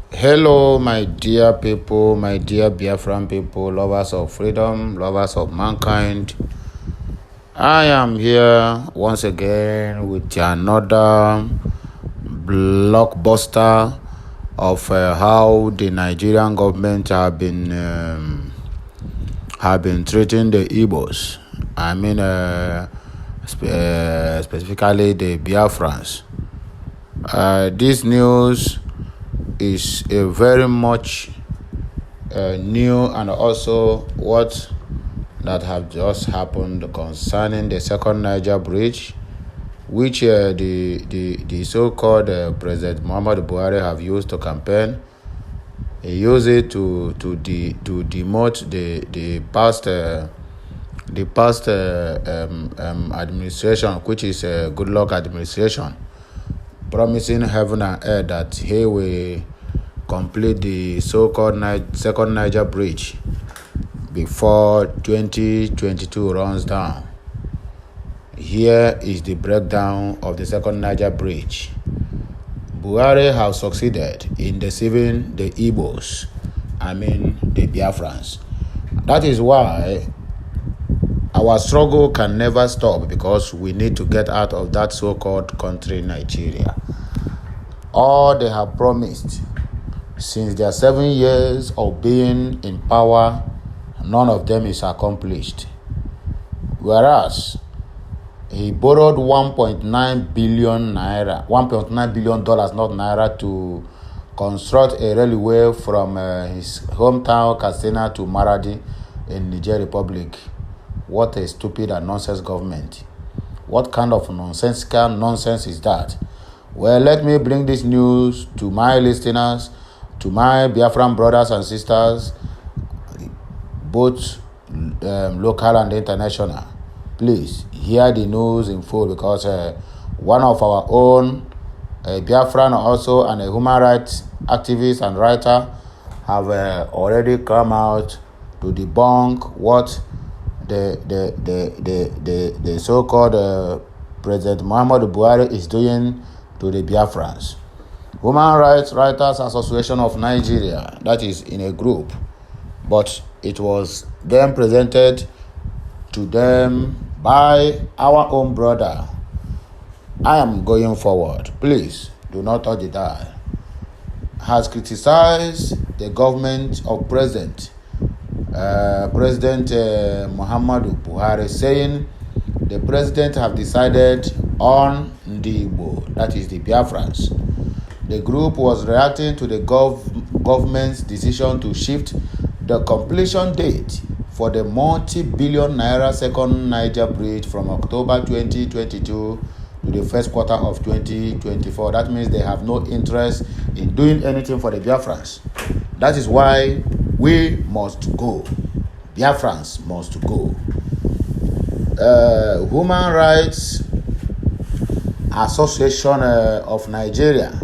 Hello, my dear people, my dear Biafran people, lovers of freedom, lovers of mankind. I am here once again with another blockbuster of how the Nigerian government have been treating the Igbos. I mean, specifically the Biafrans. This news is a very much new and also what that have just happened concerning the second Niger bridge, which the so-called President Muhammadu Buhari have used to campaign. He used it to demote the past administration, which is a good luck administration, promising heaven and earth that he will complete the so-called second Niger bridge before 2022 runs down. Here is the breakdown of the second Niger bridge. Buhari has succeeded in deceiving the Igbos, the Biafrans. That is why our struggle can never stop, because we need to get out of that so-called country, Nigeria. All they have promised since their 7 years of being in power, none of them is accomplished. Whereas he borrowed 1.9 billion naira, $1.9 billion, not naira, to construct a railway from his hometown Katsina to Maradi in Niger Republic. What a stupid and nonsense government. What kind of nonsensical nonsense is that? Well, let me bring this news to my listeners, to my Biafran brothers and sisters, both local and international. Please hear the news in full, because one of our own, a Biafran also, and a human rights activist and writer have already come out to debunk what the so-called President Muhammadu Buhari is doing to the Biafrans. Human Rights Writers Association of Nigeria, that is in a group, but it was then presented to them by our own brother. I am going forward. Please do not touch the dial. Has criticized the government of President Muhammadu Buhari, saying the president have decided on the Igbo, that is the Biafrans. The group was reacting to the government's decision to shift the completion date for the multi-billion naira second Niger bridge from October 2022 to the first quarter of 2024. That means they have no interest in doing anything for the Biafrans. That is why we must go. Biafrans must go. Human Rights Association of Nigeria,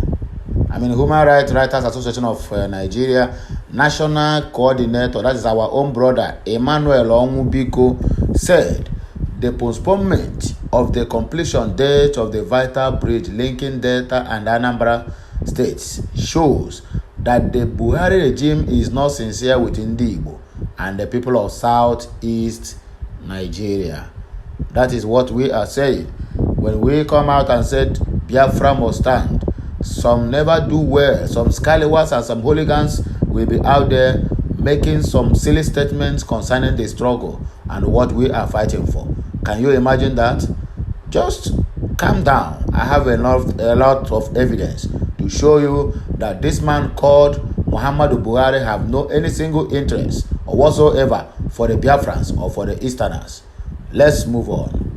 Human Rights Writers Association of Nigeria, National Coordinator, that is our own brother Emmanuel Onwubiko, said the postponement of the completion date of the vital bridge linking Delta and Anambra states shows that the Buhari regime is not sincere with Igbo and the people of Southeast Nigeria. That is what we are saying. When we come out and said Biafra must stand, some never do well. Some scallywags and some hooligans will be out there making some silly statements concerning the struggle and what we are fighting for. Can you imagine that? Just calm down. I have a lot of evidence to show you that this man called Muhammadu Buhari have no any single interest or whatsoever for the Biafrans or for the Easterners. Let's move on.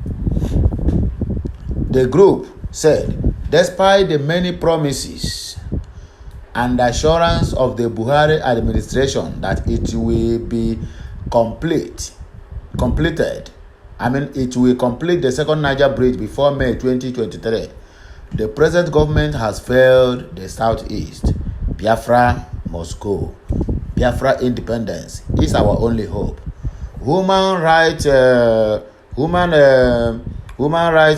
The group said, despite the many promises and assurance of the Buhari administration that it will be completed, it will complete the second Niger bridge before May 2023, the present government has failed the Southeast. Biafra must go. Biafra independence is our only hope. Human Rights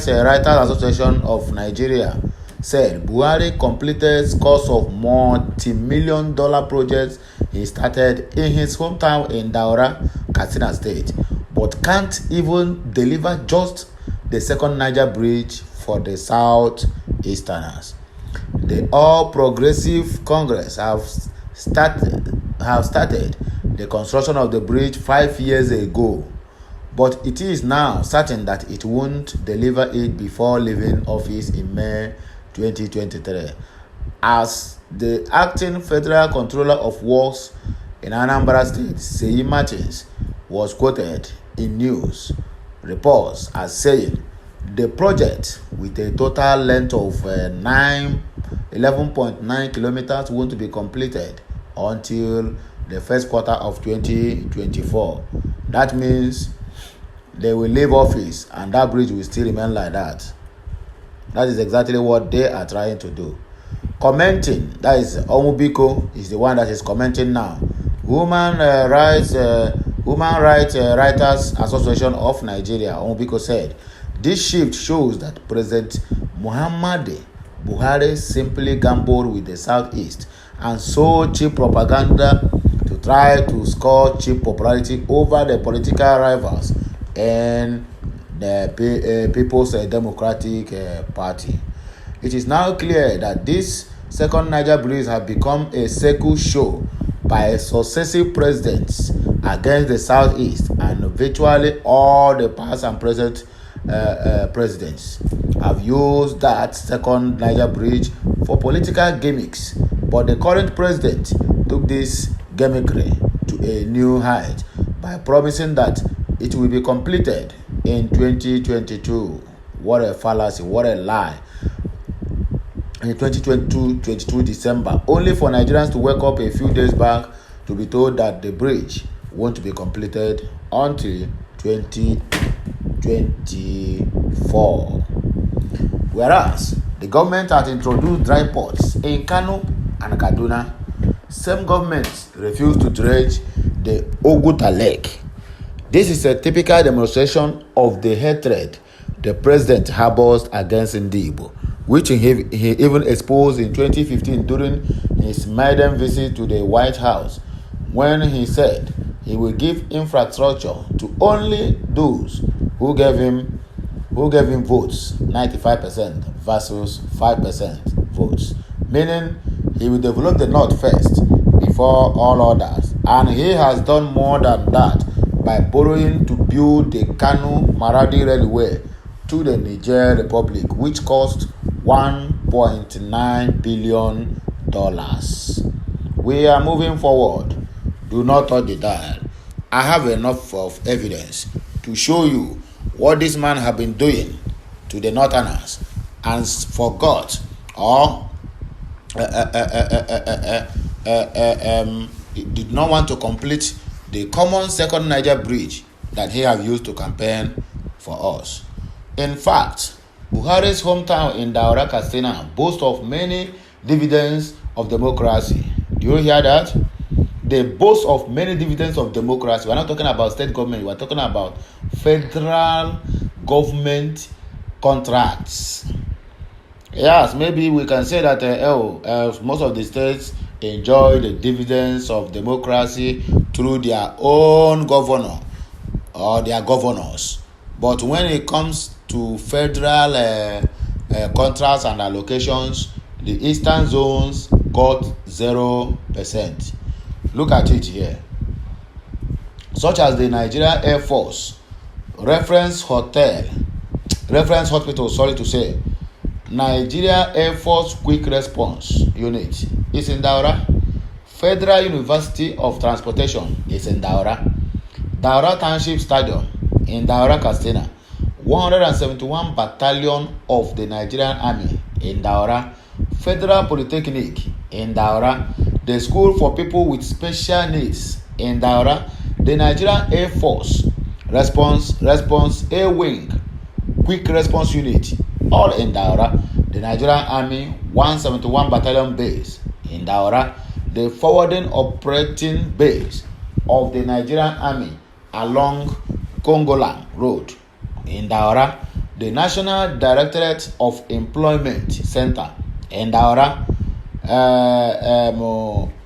Writers Association of Nigeria said Buhari completed scores of multi-million-dollar projects he started in his hometown in Daura, Katsina State, but can't even deliver just the second Niger bridge for the Southeasterners. The All Progressive Congress have started the construction of the bridge 5 years ago, but it is now certain that it won't deliver it before leaving office in May 2023. As the acting Federal Controller of Works in Anambra State, Seyi Martins, was quoted in news reports as saying the project, with a total length of 11.9 kilometers, won't be completed until the first quarter of 2024. That means they will leave office and that bridge will still remain like that. That is exactly what they are trying to do. Commenting, that is Omubiko is the one that is commenting now. Human Rights Writers Association of Nigeria, Omubiko, said, this shift shows that President Muhammadu Buhari simply gambled with the Southeast and sowed cheap propaganda to try to score cheap popularity over the political rivals in the People's Democratic Party. It is now clear that this second Niger bridge has become a circle show by successive presidents against the Southeast, and virtually all the past and present presidents have used that second Niger bridge for political gimmicks. But the current president took this gimmickry to a new height by promising that it will be completed in 2022. What a fallacy, what a lie. In 2022 December, only for Nigerians to wake up a few days back to be told that the bridge won't be completed until 2024. Whereas the government had introduced dry ports in Kano and Kaduna, same governments refused to dredge the Oguta Lake. This is a typical demonstration of the hatred the president harbors against Ndibo, which he even exposed in 2015 during his maiden visit to the White House, when he said he will give infrastructure to only those who gave him votes, 95% versus 5% votes, meaning he will develop the North first before all others. And he has done more than that by borrowing to build the Kano-Maradi Railway to the Niger Republic, which cost $1.9 billion. We are moving forward. Do not touch the dial. I have enough of evidence to show you what this man has been doing to the Northerners and forgot or did not want to complete the common second Niger bridge that he have used to campaign for us. In fact, Buhari's hometown in Daura, Katsina boasts of many dividends of democracy. Do you hear that? They boast of many dividends of democracy. We're not talking about state government. We're talking about federal government contracts. Yes, maybe we can say that most of the states enjoy the dividends of democracy through their own governor or their governors. But when it comes to federal contracts and allocations, the eastern zones got 0%. Look at it here. Such as the Nigeria Air Force reference hospital, Nigeria Air Force Quick Response Unit is in Daura. Federal University of Transportation is in Daura. Daura Township Stadium in Daura, Katsina. 171 Battalion of the Nigerian Army in Daura. Federal Polytechnic in Daura. The School for People with Special Needs in Daura. The Nigerian Air Force Response Air Wing Quick Response Unit, all in Daura. The Nigerian Army 171 Battalion Base in Daura. The Forwarding Operating Base of the Nigerian Army along Kongolan Road in Daura. The National Directorate of Employment Center in Daura,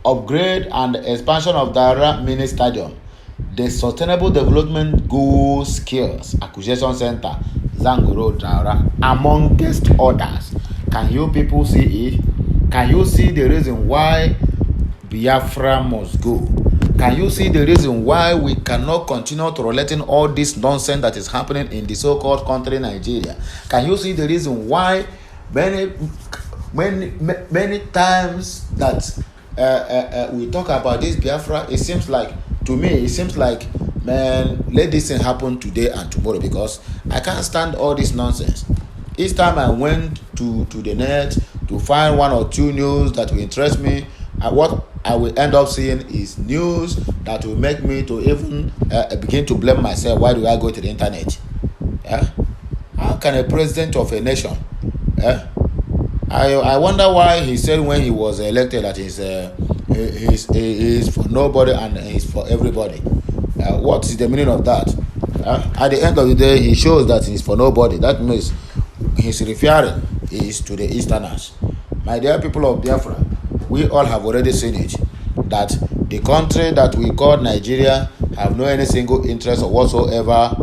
upgrade and expansion of Daura mini stadium, the Sustainable Development Goals Skills Acquisition Center, Zango Road, Daura, amongst others. Can you people see it? Can you see the reason why Biafra must go? Can you see the reason why we cannot continue tolerating all this nonsense that is happening in the so-called country Nigeria? Can you see the reason why many times that we talk about this Biafra, it seems like, to me, man, let this thing happen today and tomorrow, because I can't stand all this nonsense. Each time I went to the net to find one or two news that will interest me, what I will end up seeing is news that will make me to even begin to blame myself. Why do I go to the internet? How can a president of a nation? I wonder why he said when he was elected that he's for nobody and he's for everybody. What is the meaning of that? At the end of the day, he shows that he's for nobody. That means he's referring is to the Easterners. My dear people of Biafra, we all have already seen it, that the country that we call Nigeria have no any single interest or whatsoever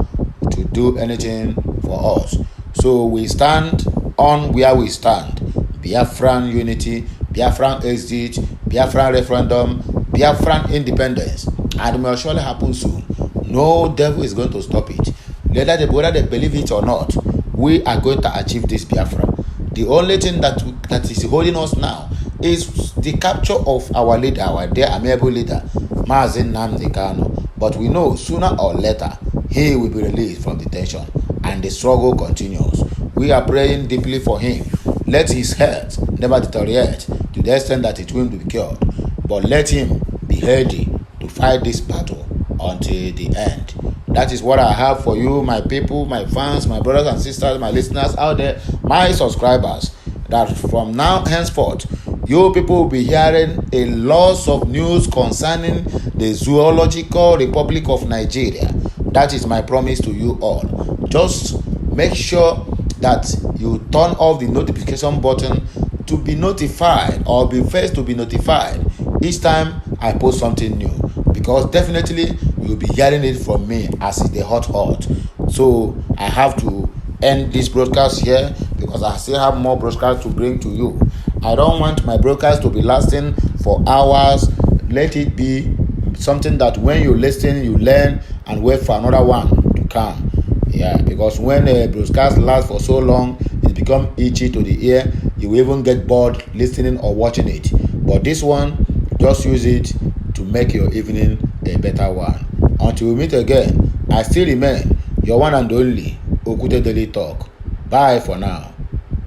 to do anything for us. So we stand on where we stand. Biafran unity, Biafran exit, Biafran referendum, Biafran independence. And it will surely happen soon. No devil is going to stop it. Whether they believe it or not, we are going to achieve this Biafra. The only thing that is holding us now is the capture of our leader, our dear amiable leader, Mazi Nnamdi Kanu. But we know sooner or later he will be released from detention and the struggle continues. We are praying deeply for him. Let his health never deteriorate to the extent that it will be cured. But let him be ready to fight this battle until the end. That is what I have for you, my people, my fans, my brothers and sisters, my listeners out there, my subscribers. That from now henceforth, you people will be hearing a lot of news concerning the Zoological Republic of Nigeria. That is my promise to you all. Just make sure that you turn off the notification button to be notified, or be first to be notified each time I post something new, because definitely you'll be hearing it from me as it's the hot. So I have to end this broadcast here because I still have more broadcasts to bring to you. I don't want my broadcast to be lasting for hours. Let it be something that when you listen, you learn and wait for another one to come. Yeah, because when a broadcast lasts for so long, it becomes itchy to the ear. You will even get bored listening or watching it. But this one, just use it to make your evening a better one. Until we meet again, I still remain your one and only Okute Daily Talk. Bye for now.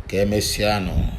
Que mesiano.